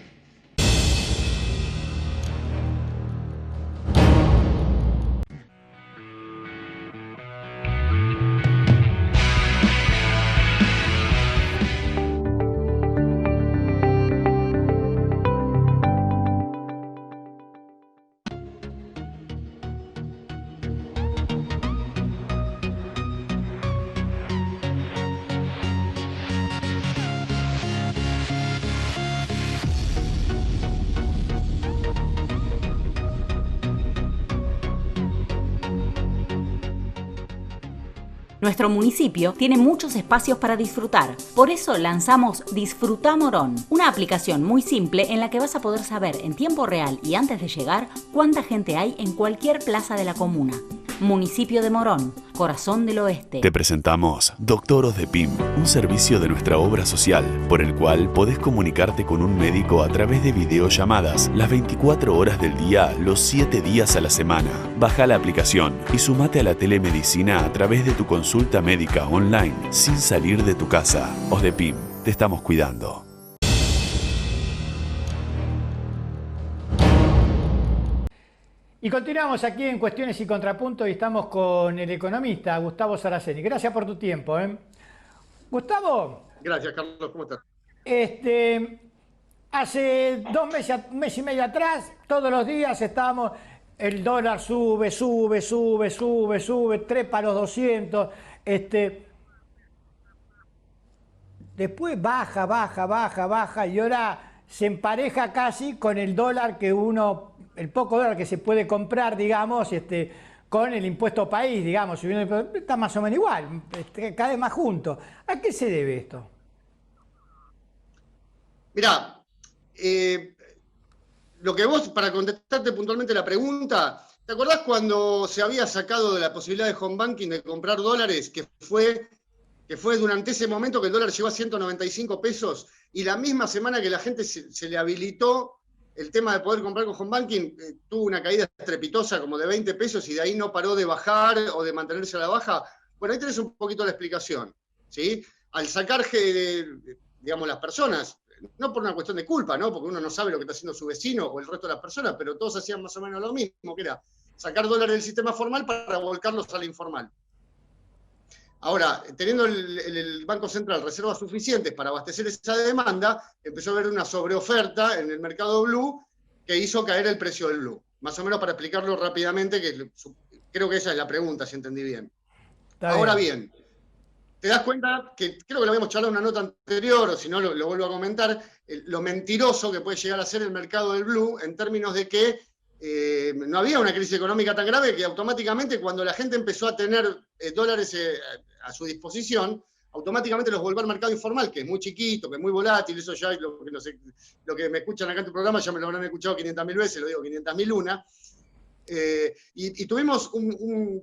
Nuestro municipio tiene muchos espacios para disfrutar. Por eso lanzamos Disfruta Morón, una aplicación muy simple en la que vas a poder saber en tiempo real y antes de llegar cuánta gente hay en cualquier plaza de la comuna. Municipio de Morón, corazón del oeste. Te presentamos Doctoros de PIM, un servicio de nuestra obra social, por el cual podés comunicarte con un médico a través de videollamadas las 24 horas del día, los 7 días a la semana. Baja la aplicación y sumate a la telemedicina a través de tu consulta médica online, sin salir de tu casa. OSDEPIM, te estamos cuidando. Y continuamos aquí en Cuestiones y Contrapunto y estamos con el economista Gustavo Saraceni. Gracias por tu tiempo. Gustavo. Gracias, Carlos. ¿Cómo estás? Hace 2 meses, un mes y medio atrás, todos los días estábamos, el dólar sube, trepa a los 200. Después baja y ahora se empareja casi con el dólar el poco dólar que se puede comprar, digamos, con el impuesto país, digamos, está más o menos igual, cada vez más junto. ¿A qué se debe esto? Mirá, lo que vos, para contestarte puntualmente la pregunta, ¿te acordás cuando se había sacado de la posibilidad de home banking de comprar dólares, que fue durante ese momento que el dólar llegó a 195 pesos y la misma semana que la gente se le habilitó el tema de poder comprar con home banking, tuvo una caída estrepitosa como de 20 pesos y de ahí no paró de bajar o de mantenerse a la baja? Bueno, ahí tenés un poquito la explicación, ¿sí? Al sacar, digamos, las personas, no por una cuestión de culpa, ¿no? Porque uno no sabe lo que está haciendo su vecino o el resto de las personas, pero todos hacían más o menos lo mismo, que era sacar dólares del sistema formal para volcarlos al informal. Ahora, teniendo el Banco Central reservas suficientes para abastecer esa demanda, empezó a haber una sobreoferta en el mercado blue que hizo caer el precio del blue. Más o menos para explicarlo rápidamente, que creo que esa es la pregunta, si entendí bien. Ahora bien, te das cuenta que, creo que lo habíamos charlado en una nota anterior, o si no lo vuelvo a comentar, lo mentiroso que puede llegar a ser el mercado del blue en términos de que no había una crisis económica tan grave que automáticamente cuando la gente empezó a tener dólares a su disposición, automáticamente los volvió al mercado informal, que es muy chiquito, que es muy volátil, eso ya lo que me escuchan acá en tu programa ya me lo habrán escuchado 500.000 veces, lo digo 500.000 y tuvimos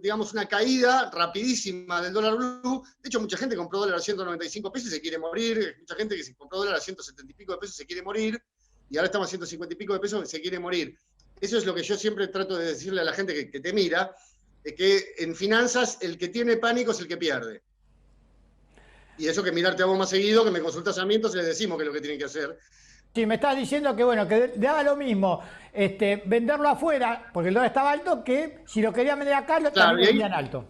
digamos, una caída rapidísima del dólar blue. De hecho, mucha gente compró dólar a 195 pesos y se quiere morir, mucha gente que se compró dólar a 170 y pico de pesos se quiere morir, y ahora estamos a 150 y pico de pesos y se quiere morir. Eso es lo que yo siempre trato de decirle a la gente que te mira, de que en finanzas el que tiene pánico es el que pierde. Y eso que mirarte a vos más seguido, que me consultas a mí, entonces les decimos qué es lo que tienen que hacer. Sí, me estás diciendo que bueno, que daba lo mismo venderlo afuera, porque el dólar estaba alto, que si lo querían vender acá, también lo vendían alto.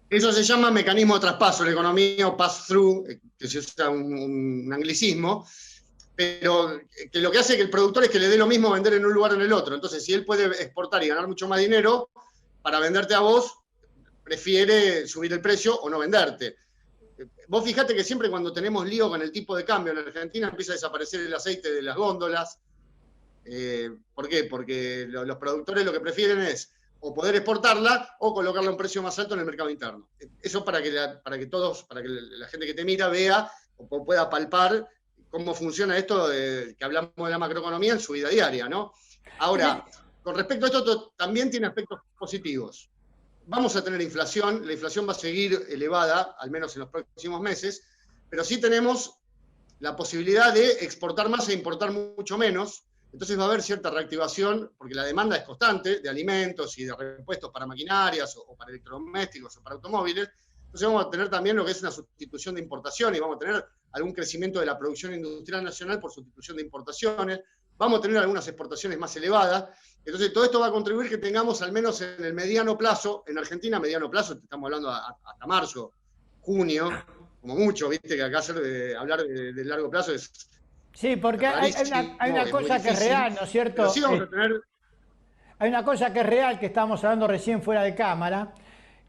Eso se llama mecanismo de traspaso en la economía, o pass-through, que se usa un anglicismo, pero que lo que hace que el productor es que le dé lo mismo vender en un lugar o en el otro. Entonces, si él puede exportar y ganar mucho más dinero, para venderte a vos, prefiere subir el precio o no venderte. Vos fijate que siempre cuando tenemos lío con el tipo de cambio en Argentina empieza a desaparecer el aceite de las góndolas. ¿Por qué? Porque los productores lo que prefieren es o poder exportarla o colocarla a un precio más alto en el mercado interno. Eso para que la gente que te mira vea o pueda palpar cómo funciona esto que hablamos de la macroeconomía en su vida diaria, ¿no? Ahora, con respecto a esto, también tiene aspectos positivos. Vamos a tener inflación, la inflación va a seguir elevada, al menos en los próximos meses, pero sí tenemos la posibilidad de exportar más e importar mucho menos. Entonces va a haber cierta reactivación, porque la demanda es constante, de alimentos y de repuestos para maquinarias o para electrodomésticos o para automóviles. Entonces vamos a tener también lo que es una sustitución de importación y vamos a tener algún crecimiento de la producción industrial nacional por sustitución de importaciones. Vamos a tener algunas exportaciones más elevadas. Entonces, todo esto va a contribuir que tengamos, al menos en el mediano plazo, en Argentina, mediano plazo, estamos hablando hasta marzo, junio, como mucho, viste que acá hablar de largo plazo es... Sí, porque hay una cosa que es real, ¿no es cierto? Pero sí vamos a tener... Hay una cosa que es real, que estábamos hablando recién fuera de cámara,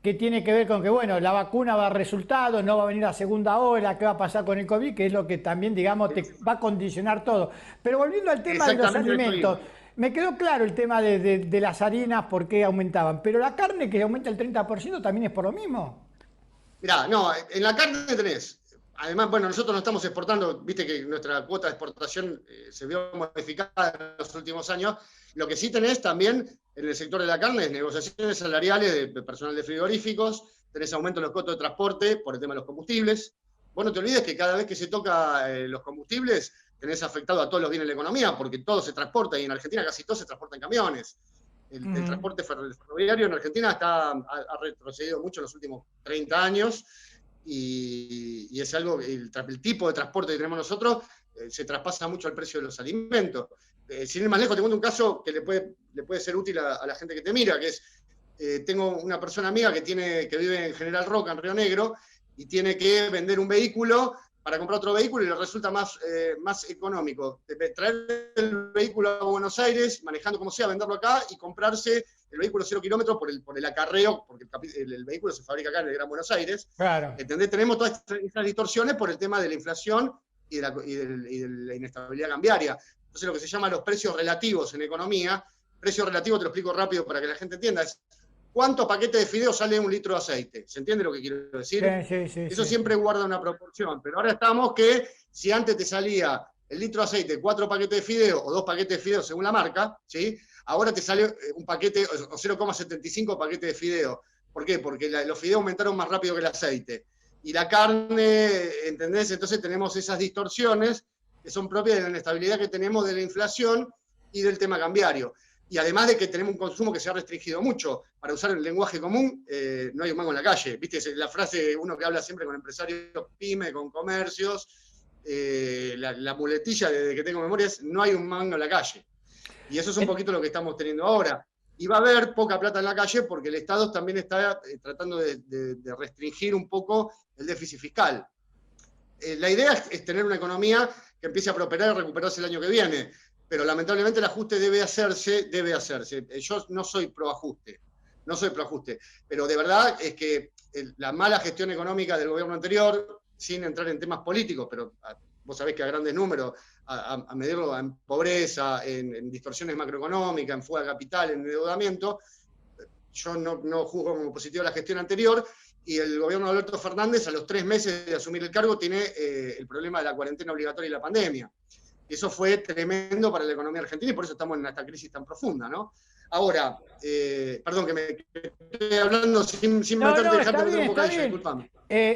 que tiene que ver con que, bueno, la vacuna va a dar resultados, no va a venir la segunda ola, qué va a pasar con el COVID, que es lo que también, digamos, te va a condicionar todo. Pero volviendo al tema de los alimentos, me quedó claro el tema de las harinas, por qué aumentaban, pero la carne que aumenta el 30% también es por lo mismo. Mirá, no, en la carne tenés. Además, bueno, nosotros no estamos exportando, viste que nuestra cuota de exportación se vio modificada en los últimos años. Lo que sí tenés también en el sector de la carne es negociaciones salariales de personal de frigoríficos, tenés aumento en los costos de transporte por el tema de los combustibles. Vos no te olvides que cada vez que se toca los combustibles, tenés afectado a todos los bienes de la economía, porque todo se transporta, y en Argentina casi todo se transporta en camiones. El transporte ferroviario en Argentina ha retrocedido mucho en los últimos 30 años, y es algo, el tipo de transporte que tenemos nosotros se traspasa mucho al precio de los alimentos. Sin ir más lejos, te cuento un caso que le puede ser útil a la gente que te mira, que es, tengo una persona amiga que vive en General Roca, en Río Negro, y tiene que vender un vehículo para comprar otro vehículo y le resulta más económico traer el vehículo a Buenos Aires, manejando como sea, venderlo acá y comprarse el vehículo 0 kilómetros por el acarreo, porque el vehículo se fabrica acá en el Gran Buenos Aires. Claro. ¿Entendés? Tenemos todas estas distorsiones por el tema de la inflación y de la inestabilidad cambiaria. Entonces, lo que se llama los precios relativos en economía, precio relativo, te lo explico rápido para que la gente entienda, es ¿cuántos paquetes de fideos sale un litro de aceite? ¿Se entiende lo que quiero decir? Sí, Eso siempre guarda una proporción, pero ahora estamos que si antes te salía el litro de aceite 4 paquetes de fideo o 2 paquetes de fideo según la marca, ¿sí? Ahora te sale un paquete o 0,75 paquetes de fideo. ¿Por qué? Porque los fideos aumentaron más rápido que el aceite. Y la carne, ¿entendés? Entonces tenemos esas distorsiones que son propias de la inestabilidad que tenemos de la inflación y del tema cambiario. Y además de que tenemos un consumo que se ha restringido mucho. Para usar el lenguaje común, no hay un mango en la calle. ¿Viste? La frase, uno que habla siempre con empresarios pyme, con comercios, la muletilla desde que tengo memoria es no hay un mango en la calle. Y eso es un poquito lo que estamos teniendo ahora. Y va a haber poca plata en la calle porque el Estado también está tratando de restringir un poco el déficit fiscal. La idea es tener una economía que empiece a prosperar y recuperarse el año que viene. Pero lamentablemente el ajuste debe hacerse. Yo no soy pro ajuste. no soy pro ajuste, pero de verdad es que la mala gestión económica del gobierno anterior, sin entrar en temas políticos, pero vos sabés que a grandes números, a medirlo en pobreza, en distorsiones macroeconómicas, en fuga de capital, en endeudamiento, yo no juzgo como positivo la gestión anterior, y el gobierno de Alberto Fernández, a los 3 meses de asumir el cargo, tiene el problema de la cuarentena obligatoria y la pandemia. Y eso fue tremendo para la economía argentina y por eso estamos en esta crisis tan profunda, ¿no? Ahora, perdón que me estoy hablando sin meterte, dejarte meter un bocadillo, disculpame.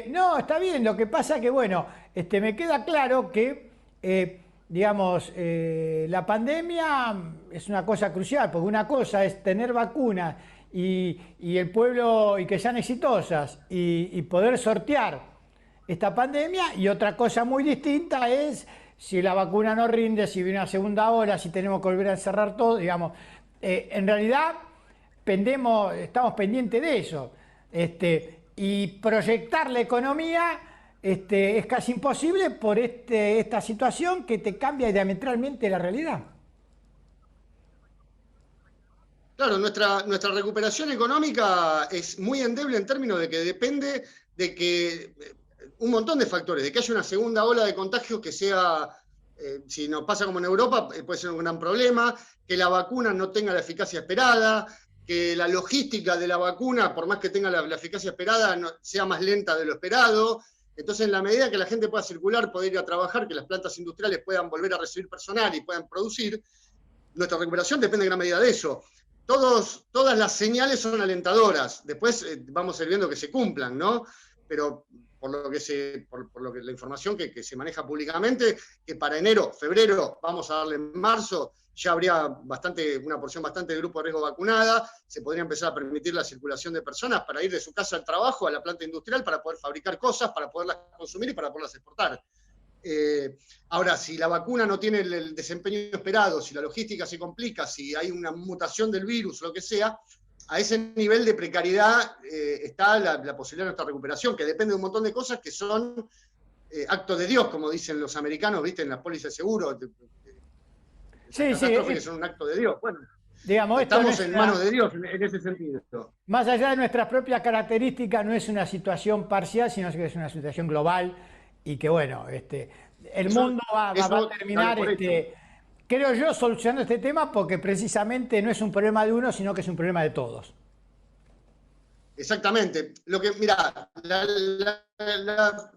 No, está bien, lo que pasa que, bueno, me queda claro que, digamos, la pandemia es una cosa crucial, porque una cosa es tener vacunas y el pueblo, y que sean exitosas, y poder sortear esta pandemia, y otra cosa muy distinta es si la vacuna no rinde, si viene una segunda ola, si tenemos que volver a encerrar todo, digamos. En realidad estamos pendientes de eso, y proyectar la economía es casi imposible por esta situación que te cambia diametralmente la realidad. Claro, nuestra recuperación económica es muy endeble en términos de que depende de que un montón de factores, de que haya una segunda ola de contagios que sea, si nos pasa como en Europa, puede ser un gran problema, que la vacuna no tenga la eficacia esperada, que la logística de la vacuna, por más que tenga la eficacia esperada, sea más lenta de lo esperado. Entonces, en la medida que la gente pueda circular, poder ir a trabajar, que las plantas industriales puedan volver a recibir personal y puedan producir, nuestra recuperación depende en gran medida de eso. Todas las señales son alentadoras. Después vamos a ir viendo que se cumplan, ¿no? Pero por lo que la información que se maneja públicamente, que para enero, febrero, vamos a darle en marzo, ya habría una porción bastante de grupo de riesgo vacunada, se podría empezar a permitir la circulación de personas para ir de su casa al trabajo, a la planta industrial, para poder fabricar cosas, para poderlas consumir y para poderlas exportar. Ahora, si la vacuna no tiene el desempeño esperado, si la logística se complica, si hay una mutación del virus o lo que sea, a ese nivel de precariedad está la posibilidad de nuestra recuperación, que depende de un montón de cosas que son actos de Dios, como dicen los americanos, ¿viste? En las pólizas de seguro. Sí, que son un acto de Dios. Bueno, digamos, estamos en manos de Dios en ese sentido. Más allá de nuestras propias características, no es una situación parcial, sino que es una situación global y que, bueno, el mundo va a terminar, creo yo, solucionando este tema porque precisamente no es un problema de uno, sino que es un problema de todos. Exactamente. Mirá, la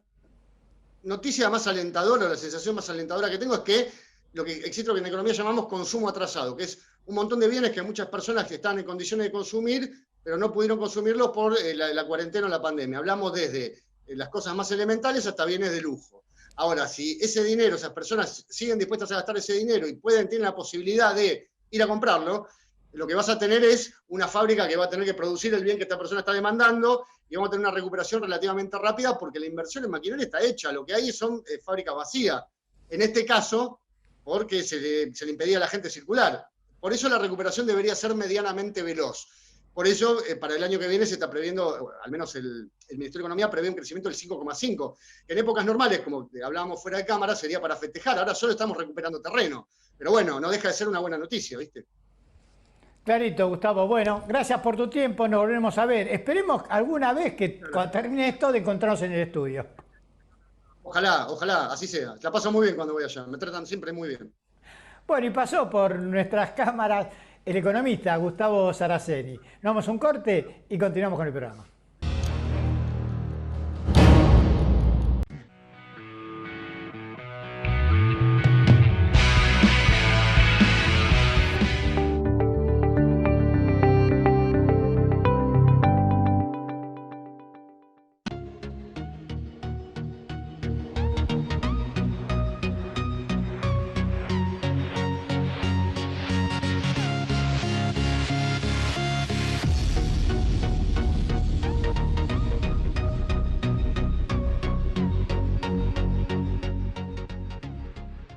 noticia más alentadora, la sensación más alentadora que tengo es que lo que existe, lo que en economía llamamos consumo atrasado, que es un montón de bienes que muchas personas que están en condiciones de consumir, pero no pudieron consumirlos por la cuarentena o la pandemia. Hablamos desde las cosas más elementales hasta bienes de lujo. Ahora, si ese dinero, esas personas siguen dispuestas a gastar ese dinero y tienen la posibilidad de ir a comprarlo, lo que vas a tener es una fábrica que va a tener que producir el bien que esta persona está demandando y vamos a tener una recuperación relativamente rápida porque la inversión en maquinaria está hecha. Lo que hay son fábricas vacías. En este caso, porque se le impedía a la gente circular. Por eso la recuperación debería ser medianamente veloz. Por eso, para el año que viene se está previendo, al menos el Ministerio de Economía prevé un crecimiento del 5,5, que en épocas normales, como hablábamos fuera de cámara, sería para festejar. Ahora solo estamos recuperando terreno. Pero bueno, no deja de ser una buena noticia, ¿viste? Clarito, Gustavo. Bueno, gracias por tu tiempo, nos volvemos a ver. Esperemos alguna vez que cuando termine esto de encontrarnos en el estudio. Ojalá, así sea. La paso muy bien cuando voy allá, me tratan siempre muy bien. Bueno, y pasó por nuestras cámaras el economista Gustavo Saraceni. Nos vamos a un corte y continuamos con el programa.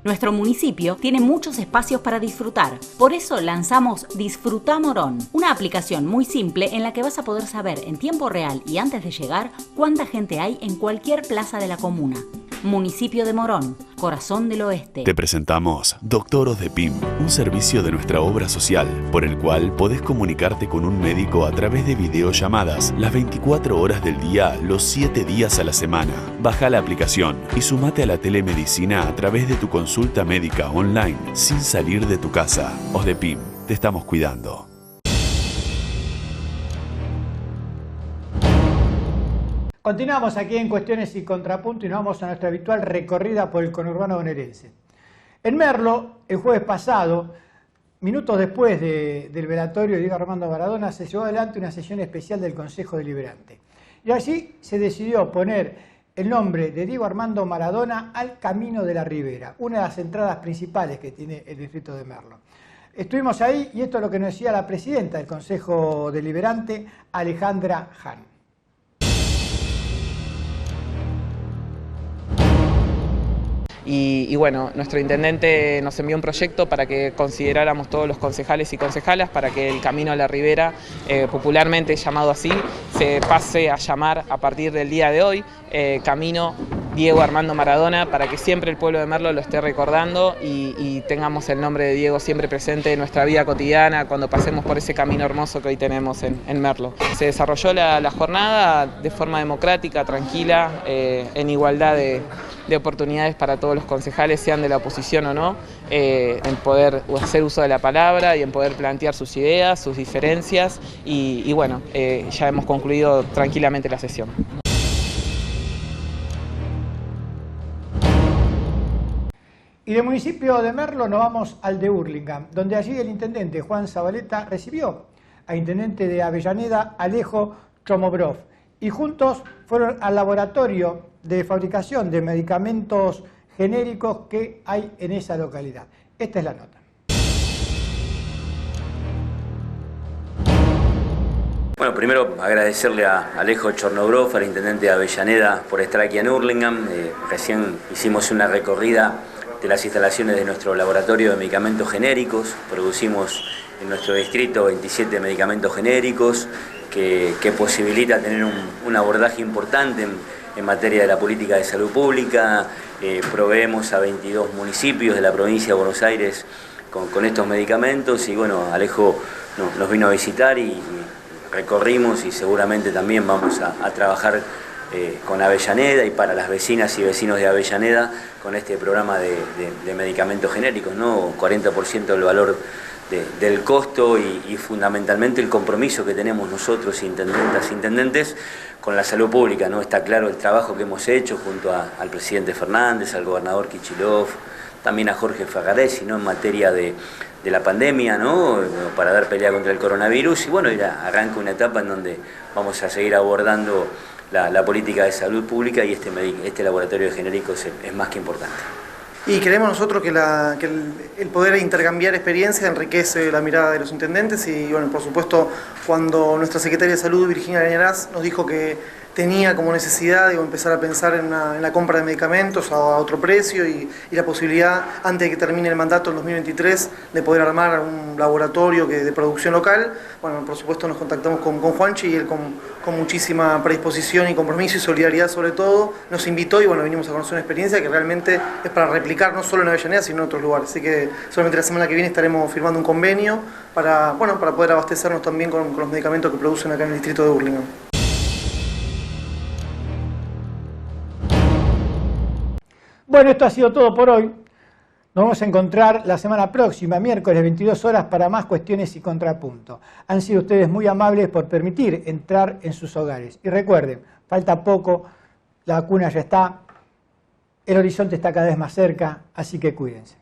Nuestro municipio tiene muchos espacios para disfrutar. Por eso lanzamos Disfruta Morón, una aplicación muy simple en la que vas a poder saber en tiempo real y antes de llegar cuánta gente hay en cualquier plaza de la comuna. Municipio de Morón, corazón del oeste. Te presentamos Doctoros de PIM, un servicio de nuestra obra social, por el cual podés comunicarte con un médico a través de videollamadas las 24 horas del día, los 7 días a la semana. Baja la aplicación y sumate a la telemedicina a través de tu consulta médica online, sin salir de tu casa. OSDEPIM, te estamos cuidando. Continuamos aquí en Cuestiones y Contrapunto y nos vamos a nuestra habitual recorrida por el conurbano bonaerense. En Merlo, el jueves pasado, minutos después del velatorio de Diego Armando Maradona, se llevó adelante una sesión especial del Consejo Deliberante. Y allí se decidió poner el nombre de Diego Armando Maradona al Camino de la Ribera, una de las entradas principales que tiene el distrito de Merlo. Estuvimos ahí y esto es lo que nos decía la presidenta del Consejo Deliberante, Alejandra Hahn. Y bueno, nuestro intendente nos envió un proyecto para que consideráramos todos los concejales y concejalas para que el Camino a la Ribera, popularmente llamado así, se pase a llamar a partir del día de hoy Camino Diego Armando Maradona, para que siempre el pueblo de Merlo lo esté recordando y tengamos el nombre de Diego siempre presente en nuestra vida cotidiana cuando pasemos por ese camino hermoso que hoy tenemos en Merlo. Se desarrolló la jornada de forma democrática, tranquila, en igualdad de oportunidades para todos los concejales, sean de la oposición o no, en poder hacer uso de la palabra y en poder plantear sus ideas, sus diferencias y bueno, ya hemos concluido tranquilamente la sesión. Y del municipio de Merlo nos vamos al de Hurlingham, donde allí el intendente Juan Zabaleta recibió al intendente de Avellaneda, Alejo Chomobrov, y juntos fueron al laboratorio de fabricación de medicamentos genéricos que hay en esa localidad. Esta es la nota. Bueno, primero agradecerle a Alejo Chomobrov, al intendente de Avellaneda, por estar aquí en Hurlingham. Recién hicimos una recorrida de las instalaciones de nuestro laboratorio de medicamentos genéricos. Producimos en nuestro distrito 27 medicamentos genéricos que posibilita tener un abordaje importante en materia de la política de salud pública. Proveemos a 22 municipios de la provincia de Buenos Aires con estos medicamentos y bueno, Alejo nos vino a visitar y recorrimos y seguramente también vamos a trabajar con Avellaneda y para las vecinas y vecinos de Avellaneda con este programa de medicamentos genéricos, ¿no? 40% del valor del costo y fundamentalmente el compromiso que tenemos nosotros, intendentas, intendentes, con la salud pública, ¿no? Está claro el trabajo que hemos hecho junto al presidente Fernández, al gobernador Kichilov, también a Jorge Fagaresi, ¿no? En materia de la pandemia, ¿no? Para dar pelea contra el coronavirus y bueno, arranca una etapa en donde vamos a seguir abordando la política de salud pública y este laboratorio de genéricos es más que importante. Y creemos nosotros que el poder intercambiar experiencia enriquece la mirada de los intendentes y bueno, por supuesto, cuando nuestra secretaria de Salud, Virginia Gañarás, nos dijo que tenía como necesidad empezar a pensar en la compra de medicamentos a otro precio y la posibilidad, antes de que termine el mandato en 2023, de poder armar un laboratorio de producción local. Bueno, por supuesto nos contactamos con Juanchi y él con muchísima predisposición y compromiso y solidaridad sobre todo, nos invitó y bueno, vinimos a conocer una experiencia que realmente es para replicar no solo en Avellaneda, sino en otros lugares. Así que solamente la semana que viene estaremos firmando un convenio para poder abastecernos también con los medicamentos que producen acá en el distrito de Hurlingham. Bueno, esto ha sido todo por hoy. Nos vamos a encontrar la semana próxima, miércoles 22 horas, para más Cuestiones y Contrapunto. Han sido ustedes muy amables por permitir entrar en sus hogares. Y recuerden, falta poco, la vacuna ya está, el horizonte está cada vez más cerca, así que cuídense.